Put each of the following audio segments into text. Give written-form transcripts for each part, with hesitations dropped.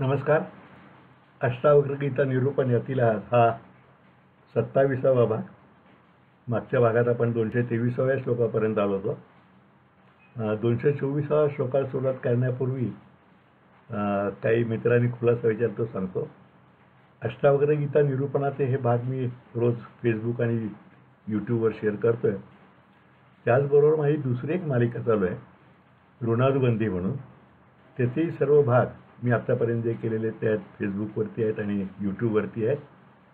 नमस्कार. अष्टावक्र गीता निरूपण यातील हा 27वा भाग. मागच्या भागात आपण 223व्या श्लोकापर्यंत आलो होतो. 224व्या श्लोकाला सुरुवात करण्यापूर्वी काही मित्रांनी खुलासा विचारतो सांगतो. अष्टावक्र गीता निरूपणाचे हे भाग मी रोज फेसबुक आणि यूट्यूबवर शेअर करतो आहे. त्याचबरोबर माझी दुसरी एक मालिका चालू आहे, ऋणानुबंधी म्हणून. त्याचेही सर्व भाग मी आत्तापर्यंत जे केलेले ते आहेत, फेसबुकवरती आहेत आणि यूट्यूबवरती आहेत,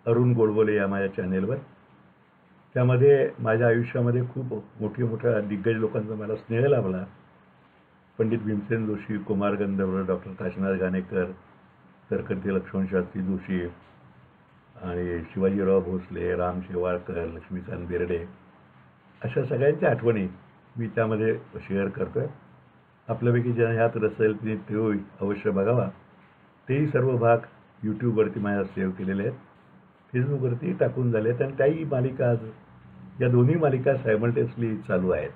अरुण गोडबोले या माझ्या चॅनेलवर. त्यामध्ये माझ्या आयुष्यामध्ये खूप मोठ्या दिग्गज लोकांचा मला स्नेह लाभला. पंडित भीमसेन जोशी, कुमार गंधर्व, डॉक्टर काशीनाथ घाणेकर, तरकर्ते लक्ष्मणशास्त्री जोशी आणि शिवाजीराव भोसले, राम शेवाळकर, लक्ष्मीकांत बेर्डे, अशा सगळ्यांच्या आठवणी मी त्यामध्ये शेअर करतो आहे. आपल्यापैकी ज्यांना ह्यात रस असेल ते अवश्य बघावा. तेही सर्व भाग यूट्यूबवरती माझ्या सेव्ह केलेले आहेत, फेसबुकवरती टाकून झाले आहेत आणि त्याही मालिका या दोन्ही मालिका सायमल्टेनियसली चालू आहेत.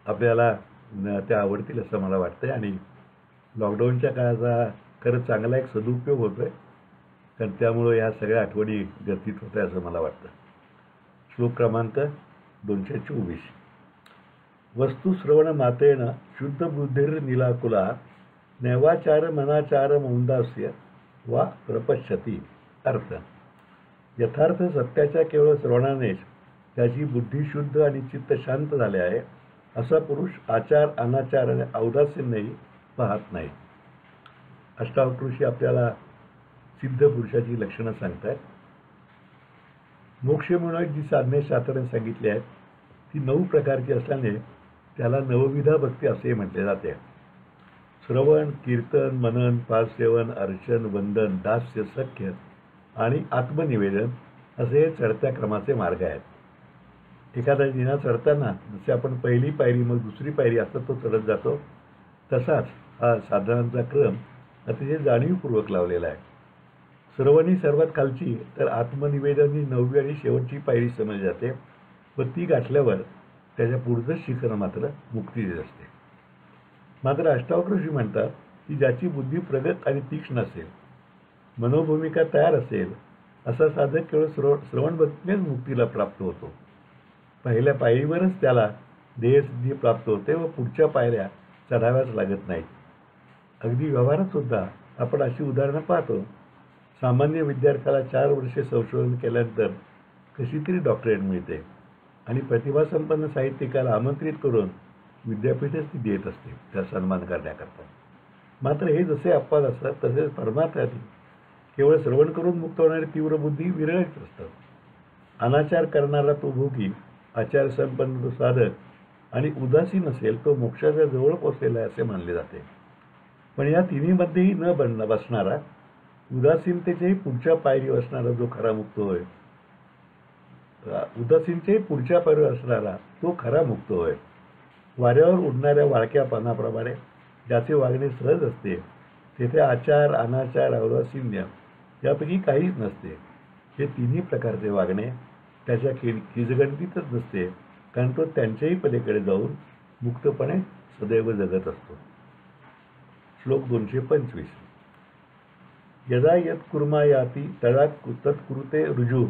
आपल्याला त्या आवडतील असं मला वाटतं आहे आणि लॉकडाऊनच्या काळाचा खरंच चांगला एक सदुपयोग होतो आहे, कारण त्यामुळं ह्या सगळ्या आठवणी व्यतीत होत आहे असं मला वाटतं. श्लोक क्रमांक 224. वस्तुश्रवण मातेन शुद्ध बुद्धिर्निलाकुला नैवाचार मनाचार मौंदास्य वा प्रपश्यती. अर्थ: यथार्थ सत्याच्या केवळ श्रवणानेच त्याची बुद्धी शुद्ध आणि चित्त शांत झाले आहे, असा पुरुष आचार अनाचार आणि औदास्यानेही पाहत नाही. अष्टावक्र आपल्याला सिद्ध पुरुषाची लक्षणं सांगतात. मोक्ष मिळवण्याची जी साधने शास्त्राने सांगितली आहेत ती 9 प्रकारची असल्याने त्याला नवविधा भक्ती असे म्हटले जाते. श्रवण, कीर्तन, मनन, पादसेवन, अर्चन, वंदन, दास्य, सख्य आणि आत्मनिवेदन असे हे चढत्या क्रमाचे मार्ग आहेत. एखादा जिना चढताना जसे आपण पहिली पायरी मग दुसरी पायरी असं तो चढत जातो, तसाच हा साधनांचा क्रम अतिशय जाणीवपूर्वक लावलेला आहे. श्रवणी सर्वात खालची तर आत्मनिवेदन ही 9वी आणि शेवटची पायरी समजली जाते व ती गाठल्यावर त्याच्या पुढचं शिखर मात्र मुक्ती देत असते. मात्र अष्टावक्र म्हणतात की ज्याची बुद्धी प्रगत आणि तीक्ष्ण असेल, मनोभूमिका तयार असेल, असा साधक केवळ श्रवण भक्तीनेच मुक्तीला प्राप्त होतो. पहिल्या पायरीवरच त्याला ध्येयसिद्धी प्राप्त होते व पुढच्या पायऱ्या चढाव्याच लागत नाहीत. अगदी व्यवहारात सुद्धा आपण अशी उदाहरणं पाहतो. सामान्य विद्यार्थ्याला 4 वर्षे संशोधन केल्यानंतर कशी तरी डॉक्टरेट मिळते आणि प्रतिभासंपन्न साहित्यिकाला आमंत्रित करून विद्यापीठच ती देत असते त्या सन्मान करण्याकरता. मात्र हे जसे अपवाद असतात तसेच परमार्थातील केवळ श्रवण करून मुक्त होणारी तीव्र बुद्धी विरळच असतात. अनाचार करणारा तो भोगी, आचारसंपन्न तो साधक आणि उदासीन असेल तो मोक्षाच्या जवळ पोचलेला आहे असे मानले जाते. पण या तिन्हीमध्येही न बसणारा, उदासीनतेच्याही पुढच्या पायरीवर असणारा जो खरा मुक्त होय, उदासीनतेही पुढच्या पायरीवर असणारा तो खरा मुक्त होय. वाऱ्यावर उडणाऱ्या वाळक्या पानाप्रमाणे ज्याचे वागणे सहज असते, तेथे आचार अनाचार औदासीन्य यापैकी काहीच नसते. हे तिन्ही प्रकारचे वागणे त्याच्या खिजगणतीतच नसते, कारण तो त्यांच्याही पलीकडे जाऊन मुक्तपणे सदैव जगत असतो. श्लोक 225. यदा यत् कुर्मा याती तदा तत्कृते रुजु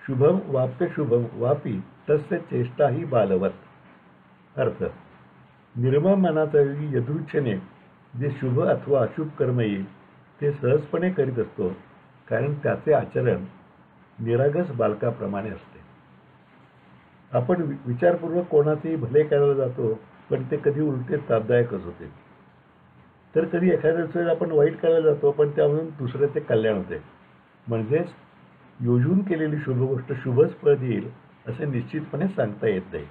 शुभम वाप्य शुभम वापी तस्य चेष्टाही बालवत. अर्थ: निर्मळ मनाचा योगी यदृच्छेने जे शुभ अथवा अशुभ कर्म येईल ते सहजपणे करीत असतो, कारण त्याचे आचरण निरागस बालकाप्रमाणे असते. आपण विचारपूर्वक कोणाचेही भले करायला जातो, पण ते कधी उलटे त्रासदायकच होते. तर कधी एखाद्या वेळेस आपण वाईट करायला जातो, पण त्यामधून दुसऱ्याचे कल्याण होते. म्हणजेच योजून केलेली शुभ गोष्ट शुभच फळ देईल असे निश्चितपणे सांगता येत नाही.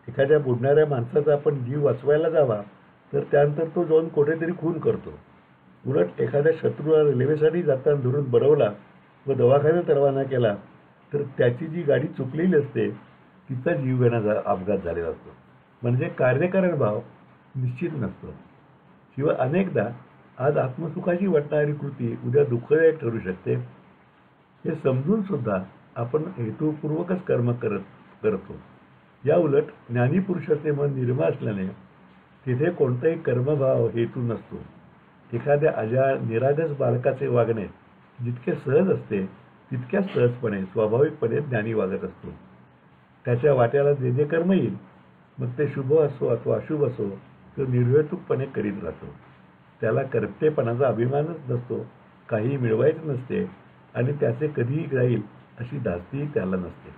एखाद्या बुडणाऱ्या माणसाचा आपण जीव वाचवायला जावा तर त्यानंतर तो जाऊन कुठेतरी खून करतो. उलट एखाद्या शत्रूला रेल्वेसाठी जाताना धरून बडवला व दवाखान्यात रवाना केला तर त्याची जी गाडी चुकलेली असते तिचा जीव घेण्याचा अपघात झालेला असतो. म्हणजे कार्यकारण भाव निश्चित नसतो. शिवाय अनेकदा आज आत्मसुखाची वाटणारी कृती उद्या दुःखदायक ठरू शकते. हे समजून सुद्धा आपण हेतुपूर्वकच कर्म करतो. या उलट ज्ञानी पुरुषाचे मन निर्मळ असल्याने तिथे कोणताही कर्मभाव हेतू नसतो. एखाद्या अजाळ निरागस बालकाचे वागणे जितके सहज असते तितक्या सहजपणे स्वाभाविकपणे ज्ञानी वागत असतो. त्याच्या वाट्याला जे जे कर्म येईल मग ते शुभ असो अथवा अशुभ असो तो निर्हेतुकपणे करीत राहतो. त्याला कर्तेपणाचा अभिमानच नसतो, काही मिळवायचं नसते आणि त्याचे कधीही राहील अशी धास्तीही त्याला नसते.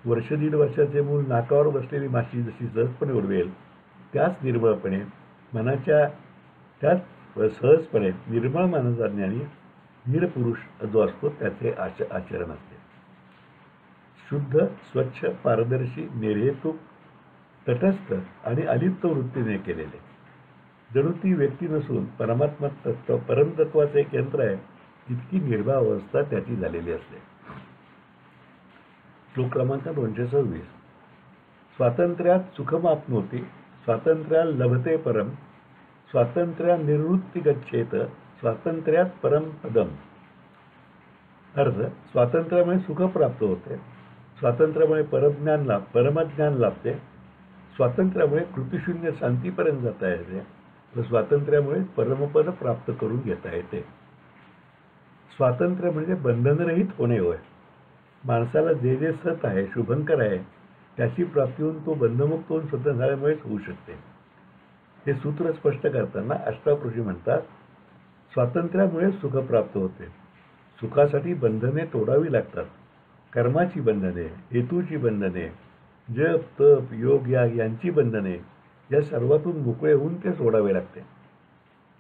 वर्ष दीड वर्षाचे मूल नाकावर बसलेली माशी जशी सहजपणे उडवेल त्याच निर्मळपणे मनाच्या त्याच सहजपणे निर्मळ मनाचा ज्ञानी वीर पुरुष जो असतो त्याचे आचरण असते. शुद्ध, स्वच्छ, पारदर्शी, निर्हेतुक, तटस्थ आणि अलिप्त वृत्तीने केलेले, जणू ती व्यक्ती नसून परमात्मा तत्व परमतत्वाचे एक यंत्र आहे इतकी निर्भय अवस्था त्याची झालेली असते. श्लोक क्रमांक 226. स्वातंत्र्यात सुखमाप्नोति स्वातंत्र्या लभते परम स्वातंत्र्या निवृत्ती गच्छेत स्वातंत्र्यात परम पदम. अर्थ, स्वातंत्र्यामुळे सुख प्राप्त होते, स्वातंत्र्यामुळे परमज्ञान लाभते, स्वातंत्र्यामुळे कृतिशून्य शांतीपर्यंत जाता येते व स्वातंत्र्यामुळे परमपद प्राप्त करून घेता येते. स्वातंत्र्य म्हणजे बंधनरहित होणे होय. माणसाला जे जे सत आहे, शुभंकर आहे, त्याची प्राप्ती होऊन तो बंधमुक्त होऊन स्वतः झाल्यामुळेच होऊ शकते. हे सूत्र स्पष्ट करताना अष्टावक्र म्हणतात, स्वातंत्र्यामुळे सुख प्राप्त होते. सुखासाठी बंधने तोडावी लागतात. कर्माची बंधने, हेतूची बंधने, जप तप योग यांची बंधने या सर्वातून मोकळे होऊन ते सोडावे लागते.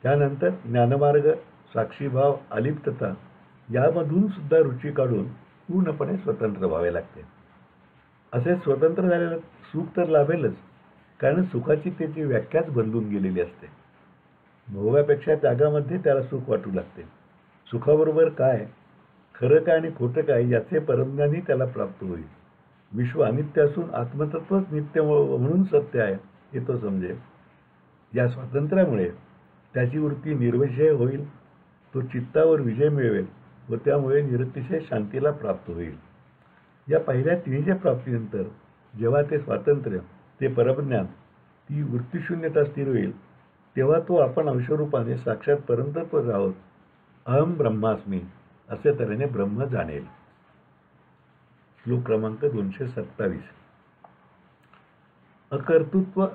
त्यानंतर ज्ञानमार्ग, साक्षीभाव, अलिप्तता यामधून सुद्धा रुची काढून पूर्णपणे स्वतंत्र व्हावे लागते. असे स्वतंत्र झालेलं सुख तर लाभेलच, कारण सुखाची त्याची व्याख्याच बदलून गेलेली असते. भोगापेक्षा त्यागामध्ये त्याला सुख वाटू लागते. सुखाबरोबर काय, खरं काय आणि खोटं काय याचे परमज्ञानही त्याला प्राप्त होईल. विश्व अनित्य असून आत्मतत्वच नित्य म्हणून सत्य आहे हे तो समजेल. या स्वातंत्र्यामुळे त्याची वृत्ती निर्विषय होईल, तो चित्तावर विजय मिळवेल व त्यामुळे निरतिशय शांतीला प्राप्त होईल. या पहिल्या तिन्हीच्या प्राप्तीनंतर जेव्हा ते स्वातंत्र्य, ते परमज्ञान, ती वृत्तीशून्यता स्थिर होईल तेव्हा तो आपण अंशरूपाने साक्षात परमतत्वच आहोत, अहम ब्रह्मास्मी असे तऱ्हेने ब्रह्म जाणेल. श्लोक क्रमांक 227. अकर्तृत्व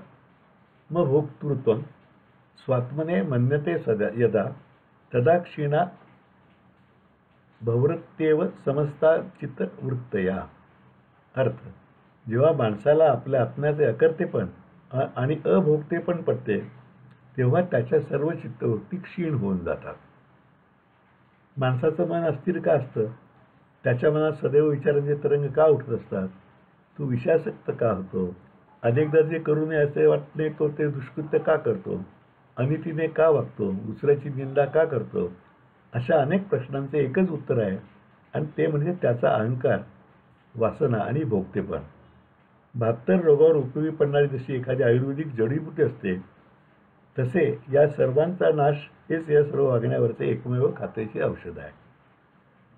म भोक्तृत्व स्वात्मने मन्यते सदा यदा तदा क्षीणा भवृत्तेव समस्ता चित्तवृत्तया. अर्थ, जेव्हा माणसाला आपल्या आत्म्याचे अकर्तेपण आणि अभोगतेपण पडते तेव्हा त्याच्या सर्व चित्तवृत्ती क्षीण होऊन जातात. माणसाचं मन अस्थिर का असतं? त्याच्या मनात सदैव विचारांचे तरंग का उठत असतात? तो विषयासक्त का होतो? अनेकदा जे करू नये असे वाटणे तो ते दुष्कृत्य का करतो? अनितीने का वागतो? दुसऱ्याची निंदा का करतो? अशा अनेक प्रश्नांचे एकच उत्तर आहे आणि ते म्हणजे त्याचा अहंकार, वासना आणि भोगतेपण. 72 रोगावर उपयोगी पडणारी जशी एखादी आयुर्वेदिक जडीबुटी असते तसे या सर्वांचा नाश हेच या सर्व वागण्यावरचे एकमेव खात्रीचे औषध आहे.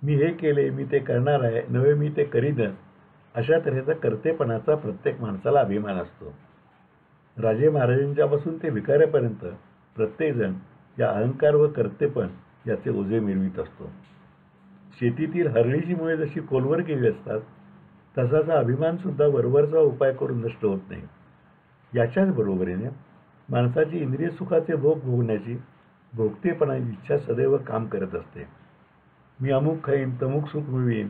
मी हे केले, मी ते करणार आहे, नवे मी ते करीनच, अशा तऱ्हेचा कर्तेपणाचा प्रत्येक माणसाला अभिमान असतो. राजे महाराजांच्यापासून ते भिकाऱ्यापर्यंत प्रत्येकजण या अहंकार व कर्तेपण याचे ओझे मिरवित असतो. शेतीतील हरळीची मुळे जशी खोलवर गेली असतात तसाचा अभिमान सुद्धा वरवरचा उपाय करून नष्ट होत नाही. याच्याच बरोबरीने माणसाची इंद्रिय सुखाचे भोग भोगण्याची भोगतेपणाची इच्छा सदैव काम करत असते. मी अमुक खाईन, तमुक सुख मिळवीन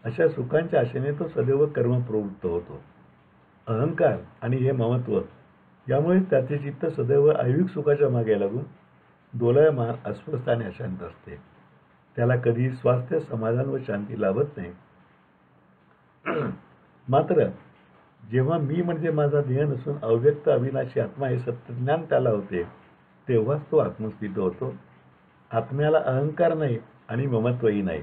अशा सुखांच्या आशेने तो सदैव कर्मप्रवृत्त होतो. अहंकार आणि हे ममत्व यामुळेच त्याचे चित्त सदैव ऐहिक सुखाच्या मागे लागून दोलायमान, अस्वस्थ आणि अशांत असते. त्याला कधी स्वास्थ्य, समाधान व शांती लाभत नाही. मात्र जेव्हा मी म्हणजे माझा देह नसून अव्यक्त अविनाशी आत्मा हे सत्यज्ञान त्याला होते तेव्हाच तो आत्मस्थित होतो. आत्म्याला अहंकार नाही आणि ममत्वही नाही.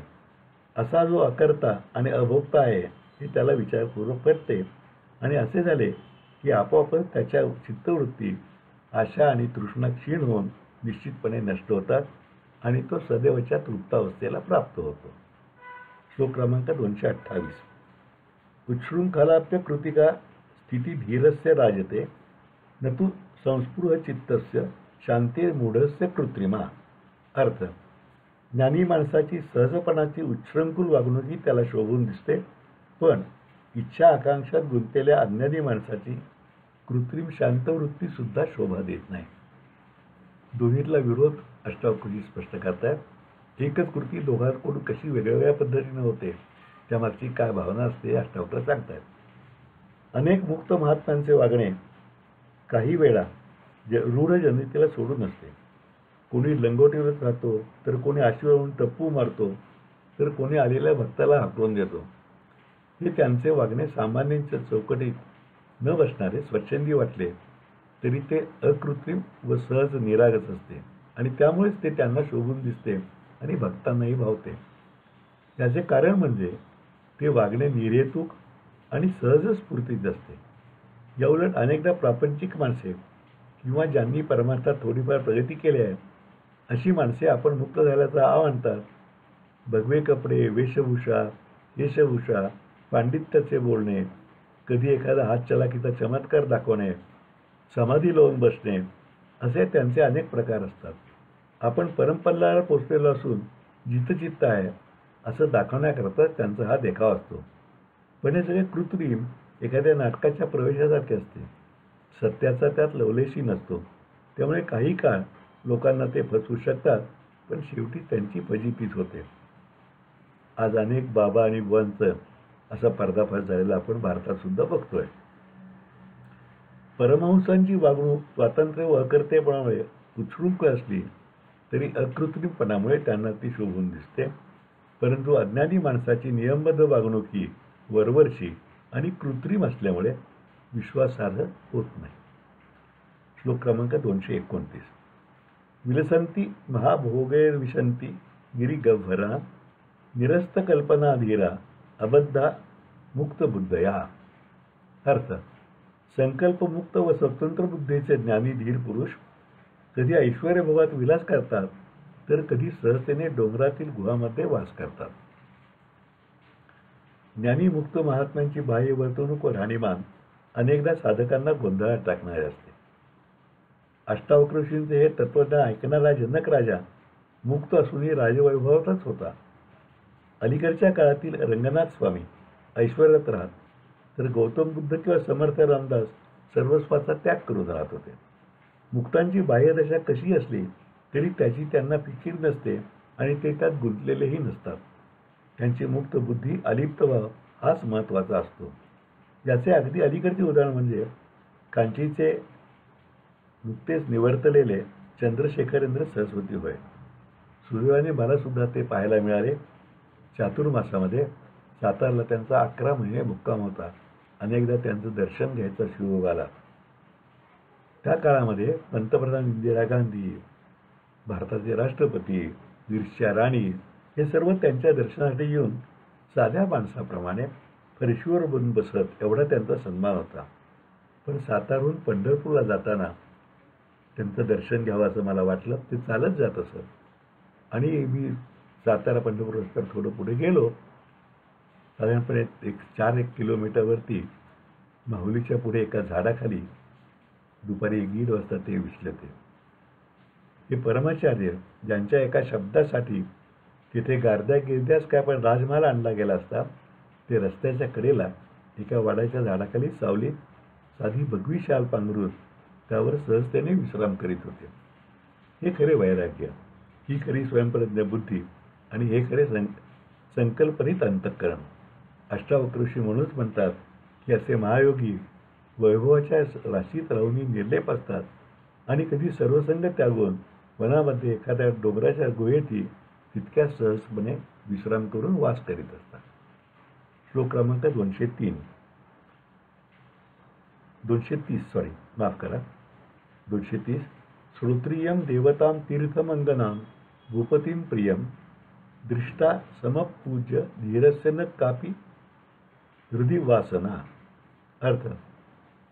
असा जो अकर्ता आणि अभोक्ता आहे हे त्याला विचारपूर्वक कळते आणि असे झाले की आपोआपच त्याच्या चित्तवृत्ती, आशा आणि तृष्णा क्षीण होऊन निश्चितपणे नष्ट होतात आणि तो सदैवच्या तृप्तावस्थेला प्राप्त होतो. श्लोक क्रमांक 228. उच्छृंखलाप्य कृतिका स्थिती धीरस्य राजते न तु संस्पृह चित्तस्य शांती मूढस्य कृत्रिमा. अर्थ, ज्ञानी माणसाची सहजपणाची उच्छृंखल वागणूक ही त्याला शोभून दिसते, पण इच्छा आकांक्षात गुंतलेल्या अज्ञानी माणसाची कृत्रिम शांत वृत्ती सुद्धा शोभा देत नाही. दोन्हीतला विरोध अष्टावक्री स्पष्ट करतात. एकच कृती दोघांकडून कशी वेगवेगळ्या पद्धतीने होते, त्यामागची काय भावना असते अष्टावक्र सांगतात. अनेक मुक्त महात्म्यांचे वागणे काही वेळा रूढ जनतेला सोडून असते. कोणी लंगोटीवरच राहतो, तर कोणी आशीर्वादून टप्पू मारतो, तर कोणी आलेल्या भक्ताला हाकलून देतो. हे त्यांचे वागणे सामान्यांच्या चौकटीत न बसणारे स्वच्छंदी वाटले तरी ते अकृत्रिम व सहज निरागस असते आणि त्यामुळेच ते त्यांना शोभून दिसते आणि भक्तांनाही भावते. याचे कारण म्हणजे ते वागणे निर्हेतुक आणि सहज स्फूर्तीत असते. याउलट अनेकदा प्रापंचिक माणसे किंवा ज्यांनी परमार्थात थोडीफार प्रगती केली आहे अशी माणसे आपण मुक्त झाल्याचा आव आणतात. भगवे कपडे, वेशभूषा, केशभूषा, पांडित्याचे बोलणे, कधी एखादा हातचलाखीचा चमत्कार दाखवणे, समाधी लावून बसणे, असे त्यांचे अनेक प्रकार असतात. आपण परमपल्ल्याला पोचलेलो असून जितचित्त आहे असं दाखवण्याकरता त्यांचा हा देखावा असतो. पण हे सगळे कृत्रिम एखाद्या नाटकाच्या प्रवेशासारखे असते. सत्याचा त्यात लवलेशी नसतो. त्यामुळे काही काळ लोकांना ते फसवू शकतात, पण शेवटी त्यांची फजितीच होते. आज अनेक बाबा आणि बुवांचं असा पर्दाफाश झालेला आपण भारतात सुद्धा बघतोय. परमहंसांची वागणूक स्वातंत्र्य व अकर्तेपणामुळे उत्सृंखल असली तरी अकृत्रिमपणामुळे त्यांना ती शोभून दिसते. परंतु अज्ञानी माणसाची नियमबद्ध वागणूक ही वरवरची आणि कृत्रिम असल्यामुळे विश्वासार्ह होत नाही. श्लोक क्रमांक 229. विलसंती महाभोगैर्विशंती गिरिगह्वरा निरस्त कल्पनाधीरा अबद्धा मुक्तबुद्धया. अर्थ, संकल्पमुक्त व स्वतंत्र बुद्धीचे ज्ञानी धीर पुरुष कधी ऐश्वर्यभोगात विलास करतात, तर कधी सहजतेने डोंगरातील गुहामध्ये वास करतात. ज्ञानी मुक्त महात्म्यांची बाह्य वर्तणूक व राहणीमान अनेकदा साधकांना गोंधळात टाकणारे असते. अष्टावक्रोशींचे हे तत्वज्ञान ऐकणारा जनक राजा मुक्त असूनही राजवैभवातच होता. अलीकडच्या काळातील रंगनाथ स्वामी ऐश्वर्यात राहत, तर गौतम बुद्ध किंवा समर्थ रामदास सर्वस्वाचा त्याग करून राहत होते. मुक्तांची बाह्यदशा कशी असली तरी त्याची त्यांना फिकीर नसते आणि ते त्यात गुंतलेलेही नसतात. त्यांची मुक्त बुद्धी अलिप्त भाव हाच महत्त्वाचा असतो. याचे अगदी अलीकडचे उदाहरण म्हणजे कांचीचे नुकतेच निवर्तलेले चंद्रशेखरेंद्र सरस्वती होय. सुदैवाने मला सुद्धा ते पाहायला मिळाले. चातुर्मासामध्ये सातारला त्यांचा 11 महिने मुक्काम होता. अनेकदा त्यांचं दर्शन घ्यायचा योग आला. त्या काळामध्ये पंतप्रधान इंदिरा गांधी, भारताचे राष्ट्रपती, ईर्ष्या राणी हे सर्व त्यांच्या दर्शनासाठी येऊन साध्या माणसाप्रमाणे फरशीवर बसत एवढा त्यांचा सन्मान होता. पण सातारहून पंढरपूरला जाताना त्यांचं दर्शन घ्यावं असं मला वाटलं. ते चालत जात असत आणि मी सातारा पंढरपूर रस्त्यावर थोडं पुढे गेलो. साधारणपणे 4-1 किलोमीटरवरती माहुलीच्या पुढे एका झाडाखाली दुपारी 1-1:30 वाजता ते विसले होते. हे परमाचार्य ज्यांच्या एका शब्दासाठी तिथे गारद्या गिरद्यास काय पण राजमहाल आणला गेला असता, ते रस्त्याच्या कडेला एका वाडाच्या झाडाखाली सावलीत साधी भगवी शाल पांघरून त्यावर सहजतेने विश्राम करीत होते. हे खरे वैराग्य, ही खरी स्वयंप्रज्ञ बुद्धी आणि हे खरे संकल्पनित अंतःकरण. अष्टावक्रोशी म्हणूनच म्हणतात की असे महायोगी वैभवाच्या राशीत राहून निर्लेप असतात आणि कधी सर्वसंग त्यागून वनामध्ये एखाद्या डोंगराच्या गुहेतही तितक्या सहजपणे विश्राम करून वास करीत असतात. श्लोक क्रमांक 230. श्रोत्रियं देवतां तीर्थमंगनां भूपतीं प्रियं दृष्टा समपूज्य धीरस्य न कापी हृदय वासना. अर्थ,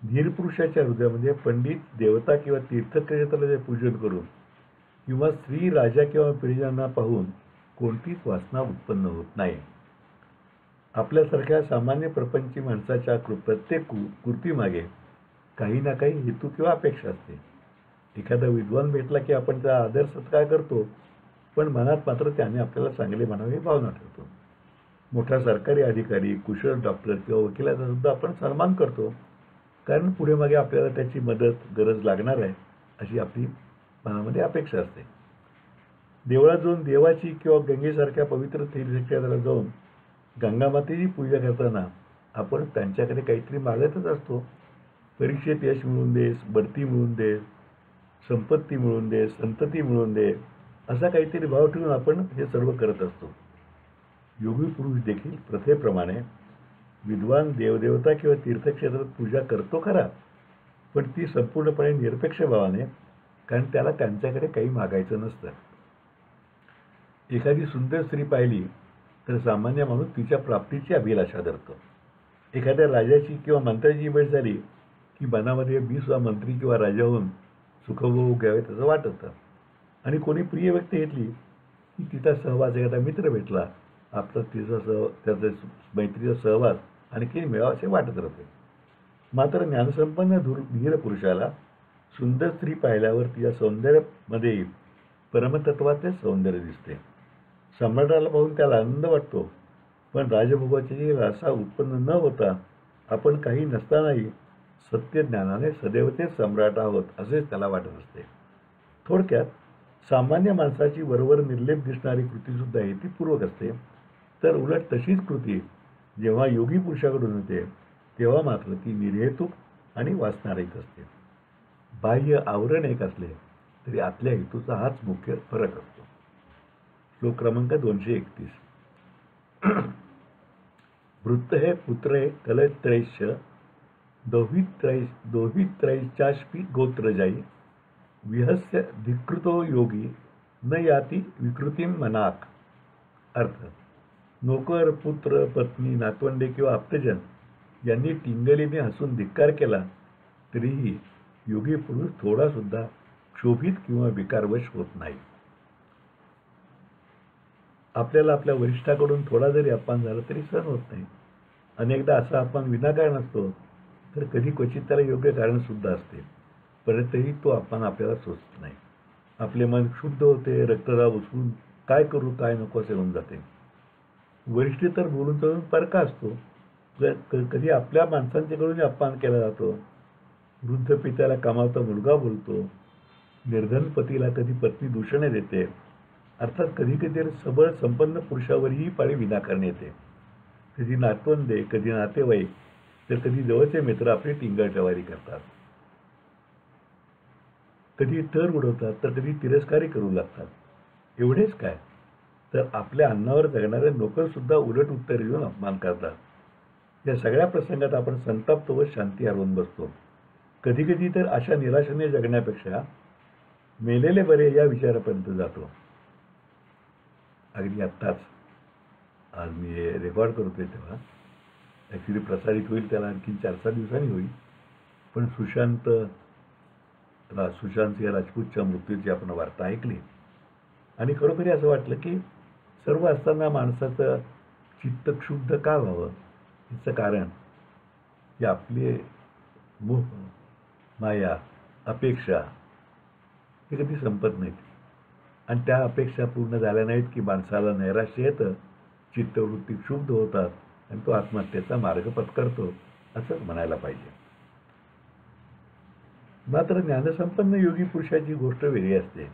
धीर पुरुषाच्या हृदयामध्ये पंडित, देवता किंवा तीर्थक्षेत्राचे पूजन करून किंवा स्त्री, राजा किंवा प्रियजनांना पाहून कोणतीच वासना उत्पन्न होत नाही. आपल्यासारख्या सामान्य प्रपंची माणसाच्या प्रत्येक कृतीमागे काही ना काही हेतू किंवा अपेक्षा असते. एखादा विद्वान भेटला की आपण त्याचा आदर सत्कार करतो, पण मनात मात्र त्याने आपल्याला चांगले म्हणावे ही भावना ठेवतो. मोठा सरकारी अधिकारी, कुशल डॉक्टर किंवा वकिलाचा सुद्धा आपण सन्मान करतो, कारण पुढे मागे आपल्याला त्याची मदत गरज लागणार आहे अशी आपली मनामध्ये अपेक्षा असते. देवळात जाऊन देवाची किंवा गंगेसारख्या पवित्र तीर्थक्षेत्राला जाऊन गंगामातेची पूजा करताना आपण त्यांच्याकडे काहीतरी मागतच असतो. परीक्षेत यश मिळवून दे, बढती मिळवून दे, संपत्ती मिळवून दे, संतती मिळवून दे, असा काहीतरी भाव ठेवून आपण हे सर्व करत असतो. योगी पुरुष देखील प्रथेप्रमाणे विद्वान देवदेवता किंवा तीर्थक्षेत्रात पूजा करतो खरा, पण ती संपूर्णपणे निरपेक्ष भावाने, कारण त्याला त्यांच्याकडे काही मागायचं नसतं. एखादी सुंदर स्त्री पाहिली तर सामान्य माणूस तिच्या प्राप्तीची अभिलाषा धरतो. एखाद्या राजाची किंवा मंत्र्याची भेट झाली की मनामध्ये मी सुद्धा मंत्री किंवा राजा होऊन सुखभोग घ्यावे तसं वाटतं. आणि कोणी प्रिय व्यक्ती घेतली की तिचा सहवास, एखादा मित्र भेटला, आपला त्याचा मैत्रीचा सहवास आणखी मिळावा असे वाटत राहते. मात्र ज्ञानसंपन्न धीर पुरुषाला सुंदर स्त्री पाहिल्यावर तिच्या सौंदर्यामध्ये परमतत्वाचे सौंदर्य दिसते. सम्राटाला पाहून त्याला आनंद वाटतो, पण राजभोगाची लालसा उत्पन्न न होता आपण काही नसतानाही सत्य ज्ञानाने सदैव ते सम्राट आहोत असेच त्याला वाटत असते. थोडक्यात सामान्य माणसाची वरवर निर्लेप दिसणारी कृतीसुद्धा आहे ती पूर्वक असते, तर उलट तशीच कृती जेव्हा योगी पुरुषाकडून होते तेव्हा मात्र ती निर्हेतुक आणि वाचणारहीच असते. बाह्य आवरण एक असले तरी आतल्या हेतूचा हाच मुख्य फरक असतो. श्लोक क्रमांक 231. वृत्त हे पुत्रे कलत्रैश्च दोहित्रैश्चास्पि गोत्रजाई विहस्य धिकृतो योगी न याती विकृतीम मनाक. अर्थ: नोकर, पुत्र, पत्नी, नातवंडे किंवा आप्तजन यांनी टिंगलीने हसून धिक्कार केला तरीही योगी पुरुष थोडासुद्धा क्षोभित किंवा विकारवश होत नाही. आपल्याला आपल्या वरिष्ठाकडून थोडा जरी अपमान झाला तरी सहन होत नाही. अनेकदा असा अपमान विनाकारण असतो, तर कधी क्वचित त्याला योग्य कारणसुद्धा असते, परंतुही तो अपमान आपल्याला सोसत नाही. आपले मन क्षुब्ध होते, रक्तदाब उचलून काय करू काय नको असे होऊन जाते. वरिष्ठ तर बोलून चढून परका असतो. कधी आपल्या माणसांच्याकडून अपमान केला जातो. वृद्ध पित्याला कामावता मुलगा बोलतो. निर्धन पतीला कधी पत्नी दूषणे देते. अर्थात कधी कधी सबळ संपन्न पुरुषावरही पाळी विनाकारण येते. कधी नातवंडे, कधी नातेवाईक, तर कधी जवळचे मित्र आपली टिंगलटवारी करतात. कधी तर उडवतात तर कधी तिरस्कारी करू लागतात. एवढेच काय, तर आपल्या अन्नावर जगणारे नोकरसुद्धा उलट उत्तर देऊन अपमान करतात. या सगळ्या प्रसंगात आपण संताप्त व शांती हरवून बसतो. कधी कधी तर अशा निराशेने जगण्यापेक्षा मेलेले बरे या विचारापर्यंत जातो. अगदी आत्ताच आज मी हे रेकॉर्ड करतोय तेव्हा ॲक्च्युली प्रसारित होईल त्याला आणखी 4-6 दिवसांनी होईल, पण सुशांत सिंह राजपूतच्या मृत्यूची आपण वार्ता ऐकली आणि खरोखरी असं वाटलं की सर्व असताना माणसाचं चित्त क्षुब्ध का व्हावं. याचं कारण की आपले मोह, माया, अपेक्षा हे कधी संपत नाहीत आणि त्या अपेक्षा पूर्ण झाल्या नाहीत की माणसाला नैराश्य येतं, चित्तवृत्ती क्षुब्ध होतात आणि तो आत्महत्येचा मार्ग पत्करतो असंच म्हणायला पाहिजे. मात्र ज्ञानसंपन्न योगी पुरुषाची गोष्ट वेगळी असते.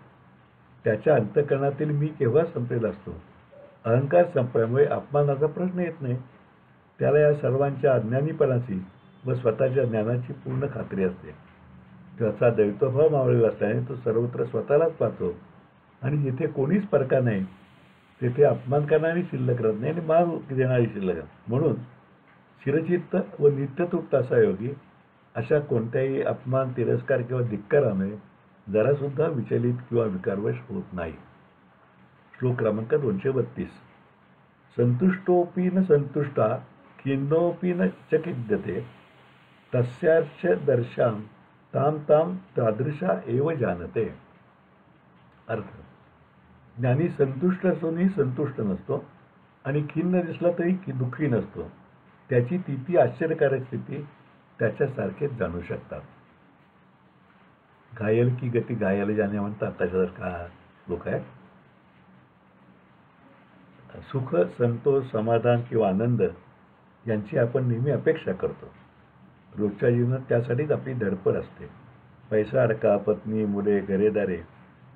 त्याच्या अंतःकरणातील मी केव्हा संपलेला असतो. अहंकार संपल्यामुळे अपमानाचा प्रश्न येत नाही. त्याला या सर्वांच्या अज्ञानीपणाची व स्वतःच्या ज्ञानाची पूर्ण खात्री असते. त्याचा दैवत्वभाव मावळलेला असल्याने तो सर्वत्र स्वतःलाच पाहतो आणि जिथे कोणीच परका नाही तेथे अपमान करणारी शिल्लक राहत नाही आणि मान देणारी शिल्लक राहत. म्हणून शिरचित्त व नित्यतृप्त असा योगी अशा कोणत्याही अपमान, तिरस्कार किंवा धिक्काराने जरासुद्धा विचलित किंवा विकारवश होत नाही. श्लोक क्रमांक 232. संतुष्टोपी न संतुष्टा खिन्नोपी न चकिद्यते तस्यार्च दर्शाम ताम ताम तादृशा एव जानते. अर्थ: ज्ञानी संतुष्ट असूनही संतुष्ट नसतो आणि खिन्न दिसला तरी दुःखी नसतो. त्याची ती आश्चर्यकारक स्थिती त्याच्यासारखेच जाणू शकतात. घायल की गती घायल जाणे म्हणतात त्याच्यासारखा लोक आहे. सुख, संतोष, समाधान किंवा आनंद यांची आपण नेहमी अपेक्षा करतो. रोजच्या जीवनात त्यासाठीच आपली धडपड असते. पैसा, अडका, पत्नी, मुले, घरेदारे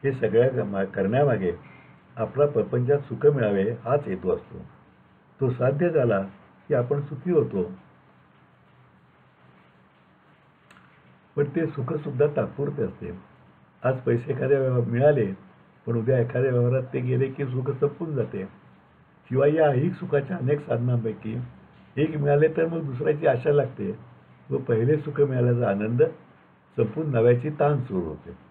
हे सगळ्या करण्यामागे आपला प्रपंचात सुख मिळावे हाच हेतू असतो. तो साध्य झाला की आपण सुखी होतो. पण ते सुखसुद्धा तात्पुरते असते. आज पैसे एखाद्या मिळाले, पण उद्या एखाद्या व्यवहारात ते गेले की सुख संपून जाते. शिवाय या ऐहिक सुखाच्या अनेक साधनांपैकी एक मिळाले तर मग दुसऱ्याची आशा लागते व पहिले सुख मिळाल्याचा आनंद संपून नव्याची ताण सुरू होते.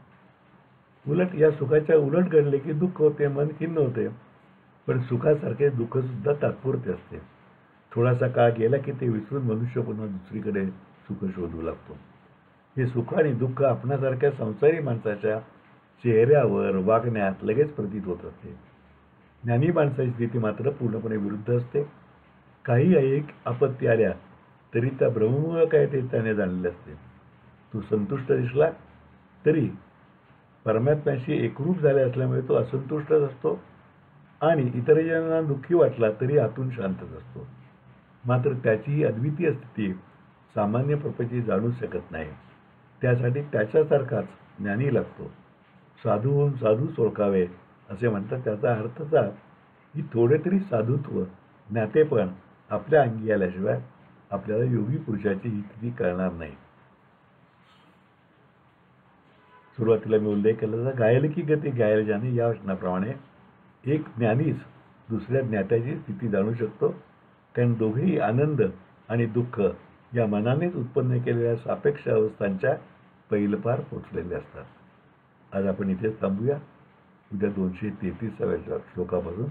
उलट या सुखाच्या उलट घडले की दुःख होते, मन खिन्न होते. पण सुखासारखे दुःखसुद्धा तात्पुरते असते. थोडासा काळ गेला की ते विसरून मनुष्य पुन्हा दुसरीकडे सुख शोधू लागतो. हे सुख आणि दुःख आपणासारख्या संसारी माणसाच्या चेहऱ्यावर, वागण्यात लगेच प्रतीत होत असते. ज्ञानी माणसाची स्थिती मात्र पूर्णपणे विरुद्ध असते. काही ऐहिक आपत्ती आल्या तरी त्या ब्रह्ममुळ काय ते त्याने जाणलेले असते. तो संतुष्ट दिसला तरी परमात्म्याशी एकरूप झाले असल्यामुळे तो असंतुष्टच असतो आणि इतरांना दुःखी वाटला तरी आतून शांतच असतो. मात्र त्याची ही अद्वितीय स्थिती सामान्य प्रपंची जाणू शकत नाही. त्यासाठी त्याच्यासारखाच ज्ञानी लागतो. साधू होऊन साधूच ओळखावे असे म्हणतात. त्याचा अर्थ असा की थोडे तरी साधुत्व, ज्ञातेपण आपल्या अंगी आल्याशिवाय आपल्याला योगी पुरुषाची ही स्थिती कळणार नाही. सुरुवातीला मी उल्लेख केला होता, घायल की गती घायल जाणे या वचनाप्रमाणे एक ज्ञानीच दुसऱ्या ज्ञात्याची स्थिती जाणू शकतो. कारण दोघेही आनंद आणि दुःख या मनानेच उत्पन्न केलेल्या सापेक्ष अवस्थांच्या पैलपार पोचलेले असतात. आज आपण इथेच थांबूया. उद्या 233व्या श्लोकापासून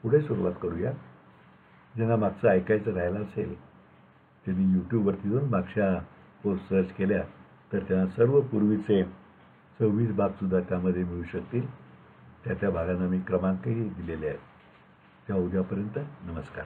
पुढे सुरुवात करूया. ज्यांना मागचं ऐकायचं राहिलं असेल त्यांनी यूट्यूबवरती जाऊन मागच्या पोस्ट सर्च केल्या तर त्यांना सर्व पूर्वीचे 26 भागसुद्धा त्यामध्ये मिळू शकतील. त्या भागांना मी क्रमांकही दिलेले आहेत. त्या उद्यापर्यंत नमस्कार.